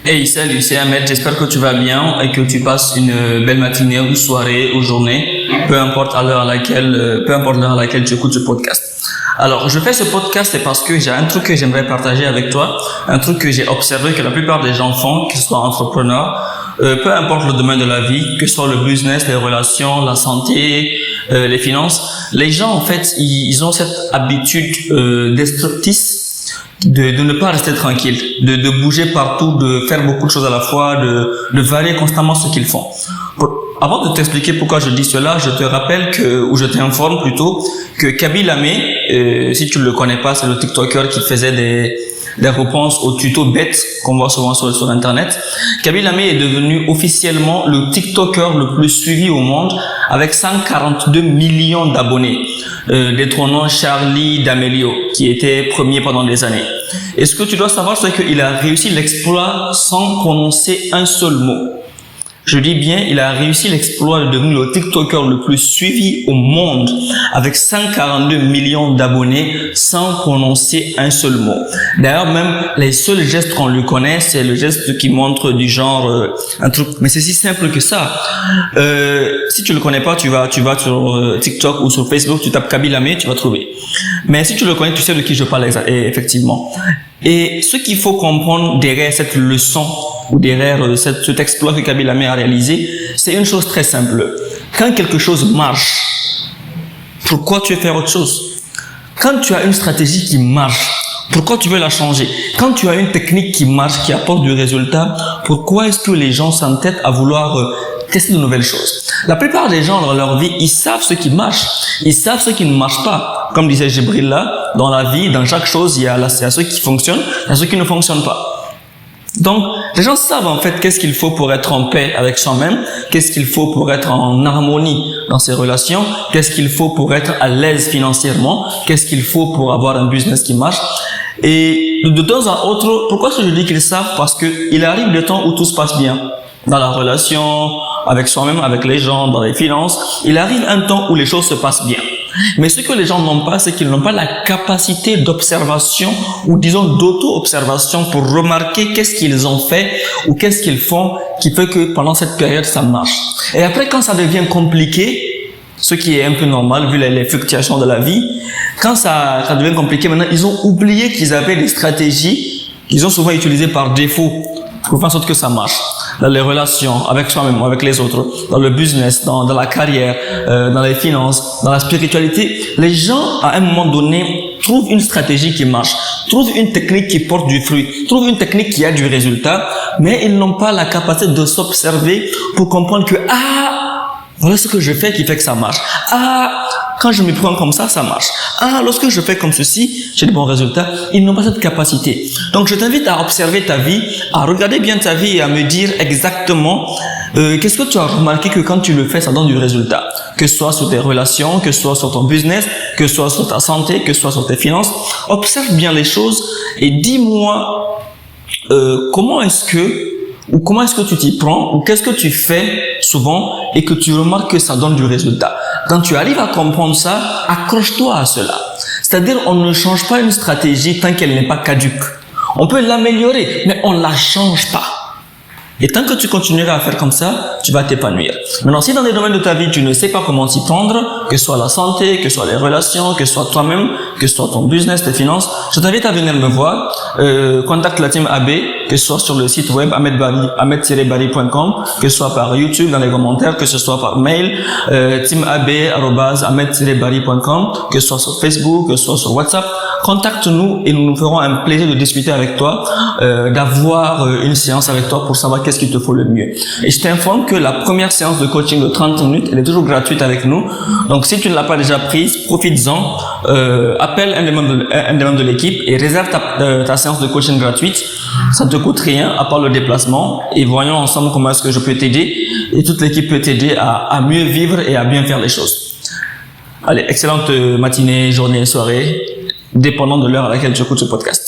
Hey, salut, c'est Ahmed. J'espère que tu vas bien et que tu passes une belle matinée ou soirée ou journée, peu importe l'heure à laquelle tu écoutes ce podcast. Alors, je fais ce podcast c'est parce que j'ai un truc que j'aimerais partager avec toi, un truc que j'ai observé que la plupart des gens font, qu'ils soient entrepreneurs, peu importe le domaine de la vie, que ce soit le business, les relations, la santé, les finances. Les gens, en fait, ils ont cette habitude destructrice de ne pas rester tranquille, de bouger partout, de faire beaucoup de choses à la fois, de varier constamment ce qu'ils font. Avant de t'expliquer pourquoi je dis cela, je te rappelle ou je t'informe plutôt que Kaby Lame, si tu ne le connais pas, c'est le TikToker qui faisait des réponses aux tutos bêtes qu'on voit souvent sur Internet. Kaby Lame est devenu officiellement le TikToker le plus suivi au monde avec 142 millions d'abonnés, détrônant Charli D'Amelio qui était premier pendant des années. Et ce que tu dois savoir, c'est qu'il a réussi l'exploit sans prononcer un seul mot. Je dis bien, il a réussi l'exploit de devenir le TikToker le plus suivi au monde avec 142 millions d'abonnés sans prononcer un seul mot. D'ailleurs, même les seuls gestes qu'on lui connaît, c'est le geste qui montre du genre un truc. Mais c'est si simple que ça. Si tu le connais pas, tu vas sur TikTok ou sur Facebook, tu tapes Kaby Lame, tu vas trouver. Mais si tu le connais, tu sais de qui je parle effectivement. Et ce qu'il faut comprendre derrière cette leçon ou derrière cet exploit que Kaby Lame a réalisé, c'est une chose très simple. Quand quelque chose marche, pourquoi tu veux faire autre chose? Quand tu as une stratégie qui marche, pourquoi tu veux la changer? Quand tu as une technique qui marche, qui apporte du résultat, pourquoi est-ce que les gens s'entêtent à vouloir tester de nouvelles choses? La plupart des gens dans leur vie, ils savent ce qui marche, ils savent ce qui ne marche pas. Comme disait Jibril là, dans la vie, dans chaque chose, il y a ceux qui fonctionnent, il y a ceux qui ne fonctionnent pas. Donc, les gens savent en fait qu'est-ce qu'il faut pour être en paix avec soi-même, qu'est-ce qu'il faut pour être en harmonie dans ses relations, qu'est-ce qu'il faut pour être à l'aise financièrement, qu'est-ce qu'il faut pour avoir un business qui marche. Et de temps à autre, pourquoi est-ce que je dis qu'ils savent? Parce que il arrive des temps où tout se passe bien. Dans la relation, avec soi-même, avec les gens, dans les finances, il arrive un temps où les choses se passent bien. Mais ce que les gens n'ont pas, c'est qu'ils n'ont pas la capacité d'observation ou disons d'auto-observation pour remarquer qu'est-ce qu'ils ont fait ou qu'est-ce qu'ils font qui fait que pendant cette période ça marche. Et après quand ça devient compliqué, ce qui est un peu normal vu les fluctuations de la vie, quand ça devient compliqué maintenant, ils ont oublié qu'ils avaient des stratégies qu'ils ont souvent utilisées par défaut pour faire en sorte que ça marche. Dans les relations, avec soi-même, avec les autres, dans le business, dans la carrière, dans les finances, dans la spiritualité, les gens, à un moment donné, trouvent une stratégie qui marche, trouvent une technique qui porte du fruit, trouvent une technique qui a du résultat, mais ils n'ont pas la capacité de s'observer pour comprendre que, voilà ce que je fais qui fait que ça marche. Quand je me prends comme ça, ça marche. Lorsque je fais comme ceci, j'ai de bons résultats. Ils n'ont pas cette capacité. Donc, je t'invite à observer ta vie, à regarder bien ta vie et à me dire exactement qu'est-ce que tu as remarqué que quand tu le fais, ça donne du résultat. Que ce soit sur tes relations, que ce soit sur ton business, que ce soit sur ta santé, que ce soit sur tes finances. Observe bien les choses et dis-moi comment est-ce que tu t'y prends ou qu'est-ce que tu fais souvent et que tu remarques que ça donne du résultat. Quand tu arrives à comprendre ça, accroche-toi à cela. C'est-à-dire, on ne change pas une stratégie tant qu'elle n'est pas caduque. On peut l'améliorer, mais on ne la change pas. Et tant que tu continueras à faire comme ça, tu vas t'épanouir. Maintenant, si dans les domaines de ta vie, tu ne sais pas comment t'y prendre, que ce soit la santé, que ce soit les relations, que ce soit toi-même, que ce soit ton business, tes finances, je t'invite à venir me voir. Contacte la team AB, que ce soit sur le site web ahmed-bari.com, que ce soit par YouTube dans les commentaires, que ce soit par mail, teamab@ahmed-bari.com, que ce soit sur Facebook, que ce soit sur WhatsApp. Contacte-nous et nous nous ferons un plaisir de discuter avec toi, d'avoir une séance avec toi pour savoir qu'est-ce qu'il te faut le mieux. Et je t'informe que la première séance de coaching de 30 minutes, elle est toujours gratuite avec nous. Donc, si tu ne l'as pas déjà prise, profites-en, appelle un des membres de l'équipe et réserve ta séance de coaching gratuite. Ça ne te coûte rien à part le déplacement et voyons ensemble comment est-ce que je peux t'aider et toute l'équipe peut t'aider à mieux vivre et à bien faire les choses. Allez, excellente matinée, journée, soirée, dépendant de l'heure à laquelle tu écoutes ce podcast.